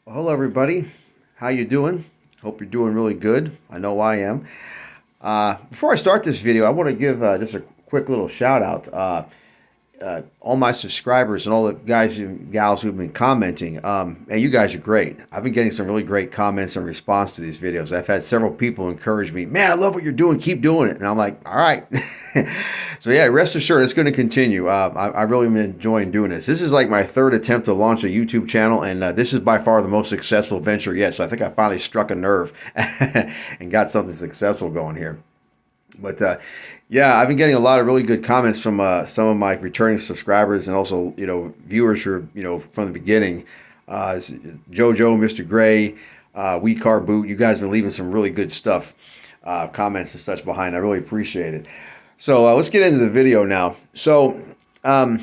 Well, hello, everybody. How you doing? Hope you're doing really good. I know I am. Before I start this video, I want to give just a quick little shout out. All my subscribers and all the guys and gals who've been commenting. And you guys are great. I've been getting some really great comments in response to these videos. I've had several people encourage me, man, I love what you're doing. Keep doing it. And I'm like, all right. So yeah, rest assured, it's going to continue. I really been enjoying doing this. This is like my third attempt to launch a YouTube channel, and this is by far the most successful venture yet. So I think I finally struck a nerve and got something successful going here. But yeah, I've been getting a lot of really good comments from some of my returning subscribers and also viewers who are from the beginning. JoJo, Mr. Gray, We Car Boot. You guys have been leaving some really good stuff, comments and such behind. I really appreciate it. So let's get into the video now. So you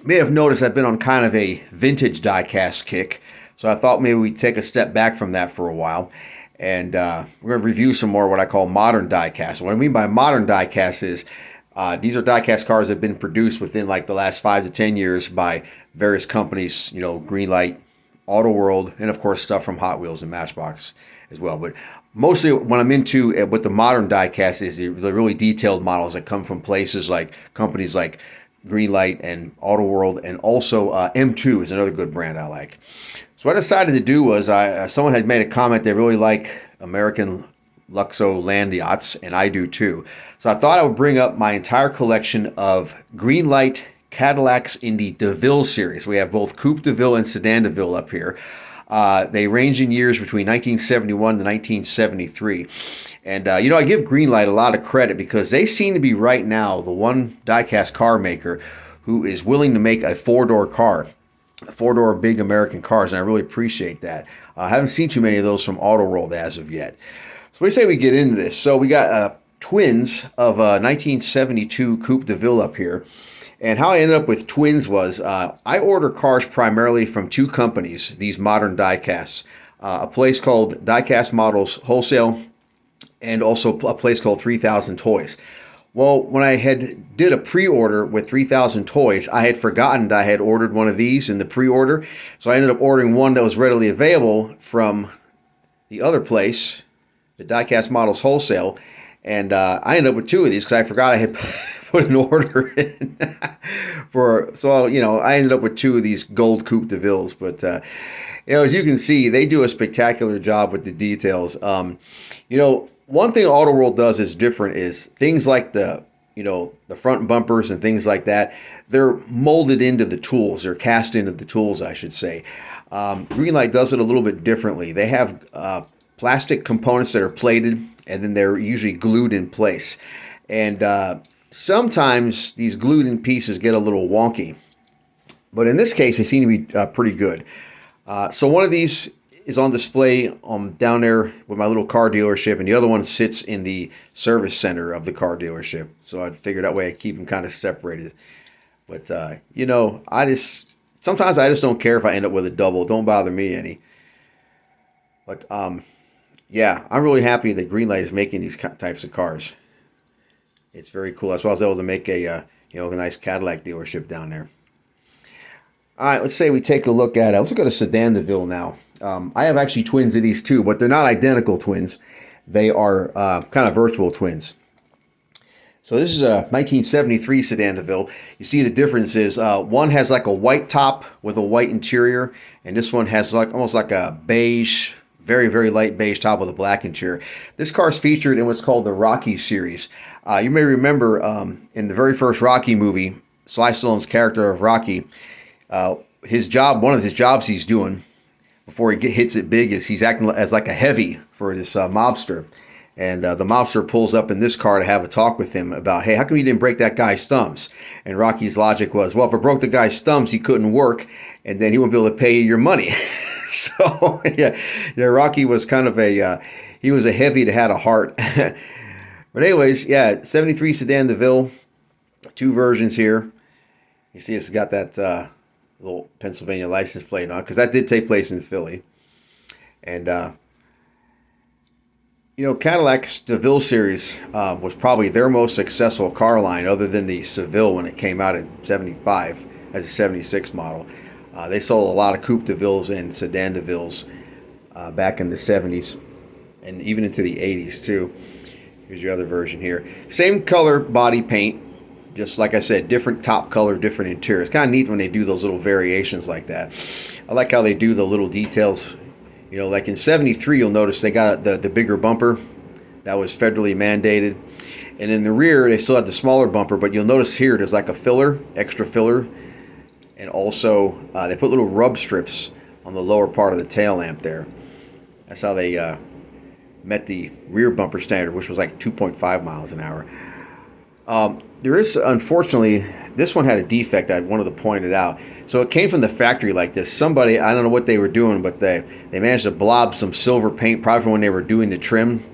may have noticed I've been on kind of a vintage diecast kick. So I thought maybe we'd take a step back from that for a while. And we're going to review some more what I call modern diecast. What I mean by modern diecast is these are diecast cars that have been produced within like the last 5 to 10 years by various companies, Greenlight, Auto World, and of course stuff from Hot Wheels and Matchbox as well. But mostly what I'm into with the modern diecast is the really detailed models that come from places like companies like Greenlight and Auto World, and also M2 is another good brand I like. So what I decided to do was, someone had made a comment they really like American Luxo land yachts, and I do too. So I thought I would bring up my entire collection of Greenlight Cadillacs in the DeVille series. We have both Coupe Deville and Sedan Deville up here. They range in years between 1971 to 1973. And, I give Greenlight a lot of credit because they seem to be right now the one diecast car maker who is willing to make a four-door car. Four-door big American cars, and I really appreciate that. I haven't seen too many of those from Auto World as of yet. So we say we get into this. So we got twins of 1972 Coupe Deville up here. And how I ended up with twins was I order cars primarily from two companies, these modern diecasts. A place called Diecast Models Wholesale and also a place called 3000 Toys. Well, when I did a pre-order with 3000 Toys, I had forgotten that I had ordered one of these in the pre-order. So I ended up ordering one that was readily available from the other place, the Diecast Models Wholesale. And I ended up with two of these because I forgot I had put an order in I ended up with two of these gold Coupe Devilles. But, as you can see, they do a spectacular job with the details. One thing Auto World does is different is things like the front bumpers and things like that. They're molded into the tools. They're cast into the tools, I should say. Greenlight does it a little bit differently. They have plastic components that are plated, and then they're usually glued in place. And sometimes these glued in pieces get a little wonky. But in this case, they seem to be pretty good. So one of these is on display down there with my little car dealership, and the other one sits in the service center of the car dealership. So I figured that way I keep them kind of separated. But sometimes I just don't care if I end up with a double. Don't bother me any. But yeah, I'm really happy that Greenlight is making these types of cars. It's very cool. That's why I was able to make a nice Cadillac dealership down there. All right, let's say we take a look at it. Let's look at a Sedan Deville now. I have actually twins of these too, but they're not identical twins. They are kind of virtual twins. So this is a 1973 Sedan Deville. You see the difference is one has like a white top with a white interior, and this one has almost like a beige, very, very light beige top with a black interior. This car is featured in what's called the Rocky series. You may remember in the very first Rocky movie, Sly Stallone's character of Rocky, one of his jobs he's doing before he hits it big is he's acting as like a heavy for this mobster. And the mobster pulls up in this car to have a talk with him about, hey, how come you didn't break that guy's thumbs? And Rocky's logic was, well, if I broke the guy's thumbs, he couldn't work, and then he wouldn't be able to pay you your money. So, yeah, Rocky was kind of he was a heavy that had a heart. But anyways, yeah, 73 Sedan Deville, two versions here. You see it's got that little Pennsylvania license plate on, because that did take place in Philly. And, Cadillac's DeVille Series was probably their most successful car line other than the Seville when it came out in 75 as a 76 model. They sold a lot of Coupe Devilles and Sedan Devilles back in the 70s and even into the 80s too. Here's your other version here. Same color body paint, just like I said, different top color, different interior. It's kind of neat when they do those little variations like that. I like how they do the little details. You know, like in 73, you'll notice they got the bigger bumper. That was federally mandated. And in the rear, they still had the smaller bumper, but you'll notice here there's like a filler, extra filler. And also, they put little rub strips on the lower part of the tail lamp there. That's how they met the rear bumper standard, which was like 2.5 miles an hour. There is, unfortunately, this one had a defect I wanted to point it out. So it came from the factory like this. Somebody, I don't know what they were doing, but they managed to blob some silver paint, probably from when they were doing the trim.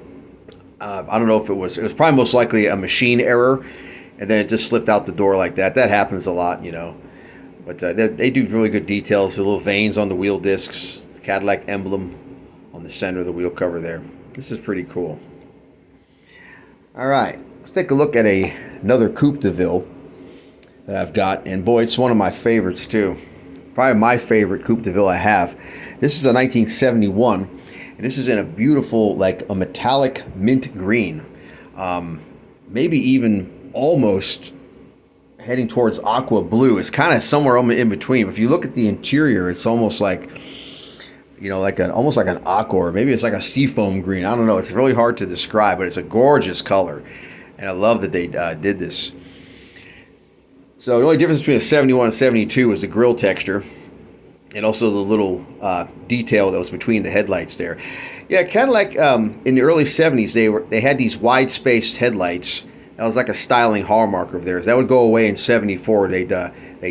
I don't know if it was probably most likely a machine error, and then it just slipped out the door like that. That happens a lot, you know. But they do really good details. The little veins on the wheel discs, the Cadillac emblem on the center of the wheel cover there. This is pretty cool. All right, let's take a look at another Coupe Deville that I've got. And boy, it's one of my favorites too. Probably my favorite Coupe Deville I have. This is a 1971. And this is in a beautiful, like a metallic mint green. Maybe even almost heading towards aqua blue. It's kind of somewhere in between. If you look at the interior, it's almost like, you know, like almost like an aqua, or maybe it's like a seafoam green. I don't know. It's really hard to describe, but it's a gorgeous color. And I love that they did this. So the only difference between a 71 and 72 is the grille texture. And also the little detail that was between the headlights there. Yeah, Cadillac in the early 70s, they had these wide-spaced headlights. That was like a styling hallmark of theirs. That would go away in 74. They'd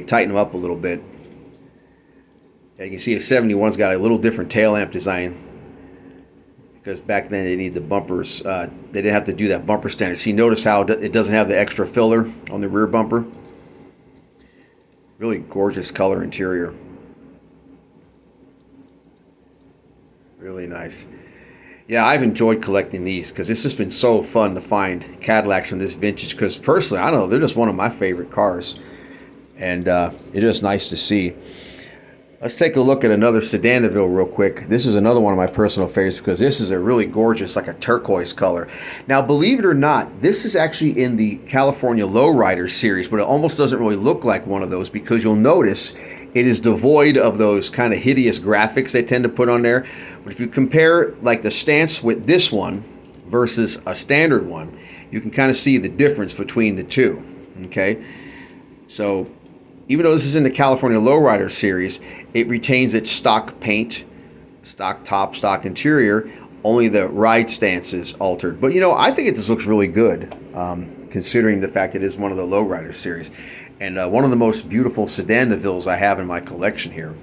tighten them up a little bit. Yeah, you can see a 71's got a little different tail lamp design. Because back then they needed the bumpers. They didn't have to do that bumper standard. See, notice how it doesn't have the extra filler on the rear bumper. Really gorgeous color interior. Really nice. Yeah, I've enjoyed collecting these because it's just been so fun to find Cadillacs in this vintage. Because personally, I don't know, they're just one of my favorite cars. And it's just nice to see. Let's take a look at another Sedan Deville real quick. This is another one of my personal favorites because this is a really gorgeous, like a turquoise color. Now, believe it or not, this is actually in the California Lowrider series, but it almost doesn't really look like one of those because you'll notice it is devoid of those kind of hideous graphics they tend to put on there. But if you compare like the stance with this one versus a standard one, you can kind of see the difference between the two. Okay, so even though this is in the California Lowrider series, it retains its stock paint, stock top, stock interior. Only the ride stance is altered. But you know, I think it just looks really good, considering the fact it is one of the Lowrider series. And one of the most beautiful Sedan Devilles I have in my collection here.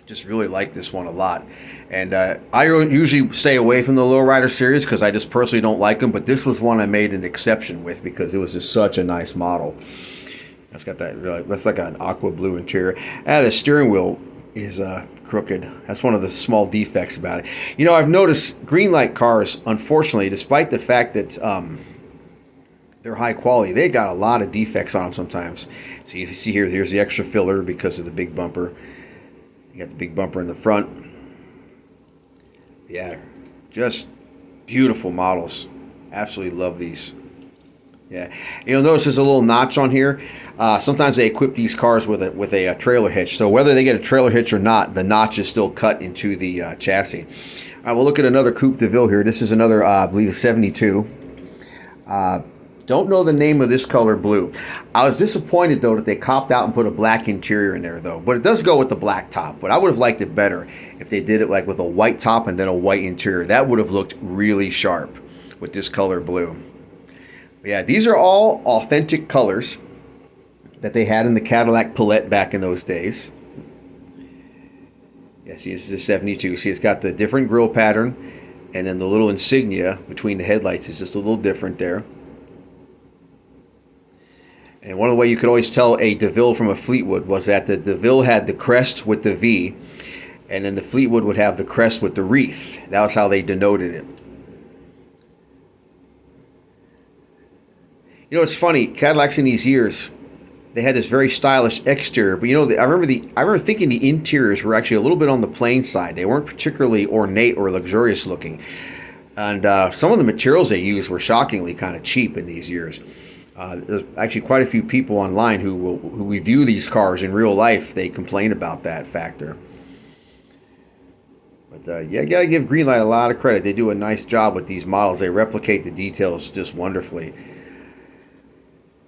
Just really like this one a lot. And I usually stay away from the Lowrider series because I just personally don't like them. But this was one I made an exception with because it was just such a nice model. That's got that, that's like an aqua blue interior. The steering wheel is crooked. That's one of the small defects about it. You know, I've noticed Greenlight cars, unfortunately, despite the fact that they're high quality, they got a lot of defects on them sometimes. So you see here, here's the extra filler because of the big bumper. You got the big bumper in the front. Yeah, just beautiful models. Absolutely love these. Yeah, you'll notice there's a little notch on here. Sometimes they equip these cars with a trailer hitch. So whether they get a trailer hitch or not, the notch is still cut into the chassis. All right, we'll look at another Coupe Deville here. This is another, I believe, 72. Don't know the name of this color blue. I was disappointed, though, that they copped out and put a black interior in there, though. But it does go with the black top. But I would have liked it better if they did it like with a white top and then a white interior. That would have looked really sharp with this color blue. But yeah, these are all authentic colors that they had in the Cadillac Palette back in those days. Yeah, see, this is a 72. See, it's got the different grille pattern, and then the little insignia between the headlights is just a little different there. And one of the way you could always tell a Deville from a Fleetwood was that the Deville had the crest with the V, and then the Fleetwood would have the crest with the wreath. That was how they denoted it. You know, it's funny, Cadillacs in these years, they had this very stylish exterior, but you know, I remember thinking the interiors were actually a little bit on the plain side. They weren't particularly ornate or luxurious looking, and some of the materials they used were shockingly kind of cheap in these years. There's actually quite a few people online who review these cars in real life. They complain about that factor. But yeah, you gotta give Greenlight a lot of credit. They do a nice job with these models. They replicate the details just wonderfully.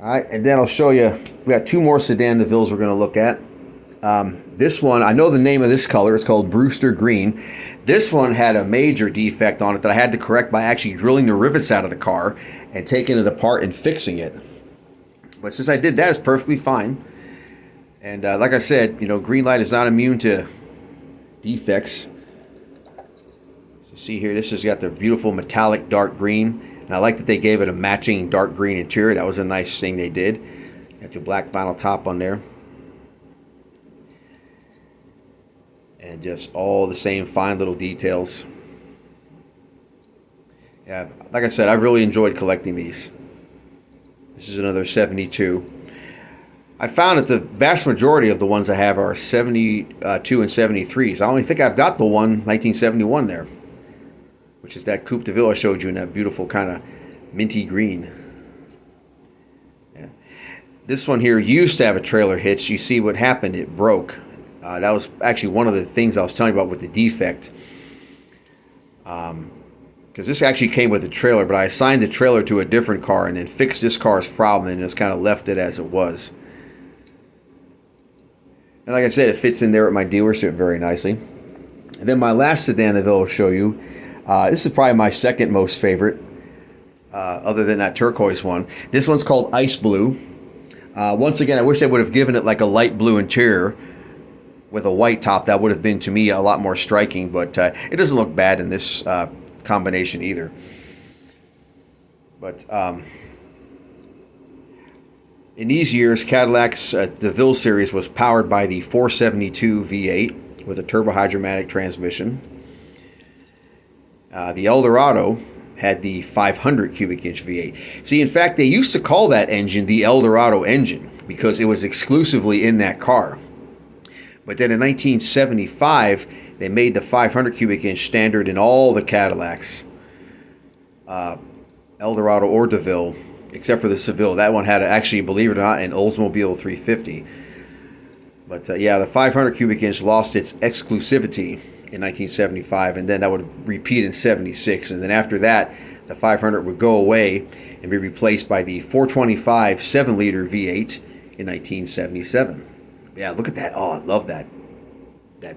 All right, and then I'll show you, we got two more Sedan Devilles we're going to look at. This one, I know the name of this color. It's called Brewster Green. This one had a major defect on it that I had to correct by actually drilling the rivets out of the car and taking it apart and fixing it. But since I did that, it's perfectly fine. And like I said, you know, Greenlight is not immune to defects. So see here, this has got the beautiful metallic dark green. And I like that they gave it a matching dark green interior. That was a nice thing they did. Got your black vinyl top on there. And just all the same fine little details. Yeah, like I said, I've really enjoyed collecting these. This is another 72. I found that the vast majority of the ones I have are 72 and 73s. I only think I've got the one 1971 there, which is that Coupe Deville I showed you in that beautiful kind of minty green. Yeah. This one here used to have a trailer hitch. You see what happened, it broke. That was actually one of the things I was telling you about with the defect. Because this actually came with a trailer, but I assigned the trailer to a different car and then fixed this car's problem and just kind of left it as it was. And like I said, it fits in there at my dealership very nicely. And then my last Sedan Deville I'll show you. This is probably my second most favorite, other than that turquoise one. This one's called Ice Blue. Once again, I wish they would have given it like a light blue interior with a white top. That would have been, to me, a lot more striking, but it doesn't look bad in this combination either. But in these years, Cadillac's DeVille Series was powered by the 472 V8 with a turbohydromatic transmission. The Eldorado had the 500 cubic inch V8. See, in fact, they used to call that engine the Eldorado engine because it was exclusively in that car. But then in 1975, they made the 500 cubic inch standard in all the Cadillacs, Eldorado or DeVille, except for the Seville. That one had, actually, believe it or not, an Oldsmobile 350. But yeah, the 500 cubic inch lost its exclusivity in 1975, and then that would repeat in 76, and then after that the 500 would go away and be replaced by the 425 7-liter V8 in 1977. Yeah, look at that. Oh, I love that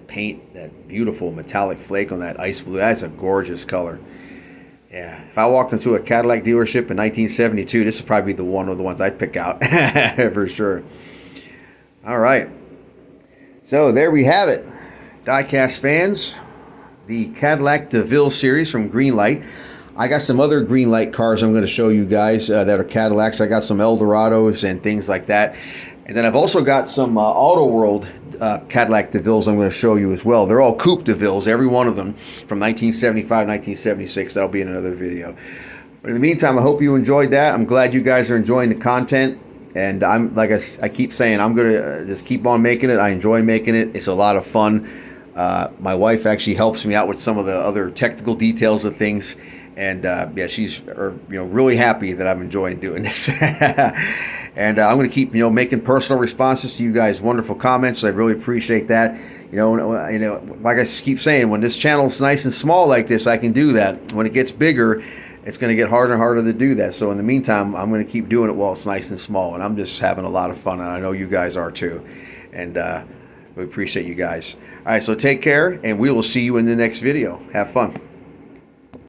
paint, that beautiful metallic flake on that ice blue. That's a gorgeous color. Yeah, if I walked into a Cadillac dealership in 1972, this would probably be the one of the ones I'd pick out for sure. All right, so there we have it. Diecast fans, the Cadillac DeVille Series from Greenlight. I got some other Greenlight cars I'm going to show you guys that are Cadillacs. I got some Eldorados and things like that. And then I've also got some Auto World Cadillac DeVilles I'm going to show you as well. They're all Coupe Devilles, every one of them, from 1975, 1976. That'll be in another video. But in the meantime, I hope you enjoyed that. I'm glad you guys are enjoying the content. And I'm, like I keep saying, I'm going to just keep on making it. I enjoy making it. It's a lot of fun. My wife actually helps me out with some of the other technical details of things, and yeah, she's really happy that I'm enjoying doing this. And I'm going to keep making personal responses to you guys' wonderful comments. I really appreciate that. Like I keep saying, when this channel's nice and small like this, I can do that. When it gets bigger, it's going to get harder and harder to do that. So in the meantime, I'm going to keep doing it while it's nice and small, and I'm just having a lot of fun, and I know you guys are too. And we appreciate you guys. All right, so take care, and we will see you in the next video. Have fun.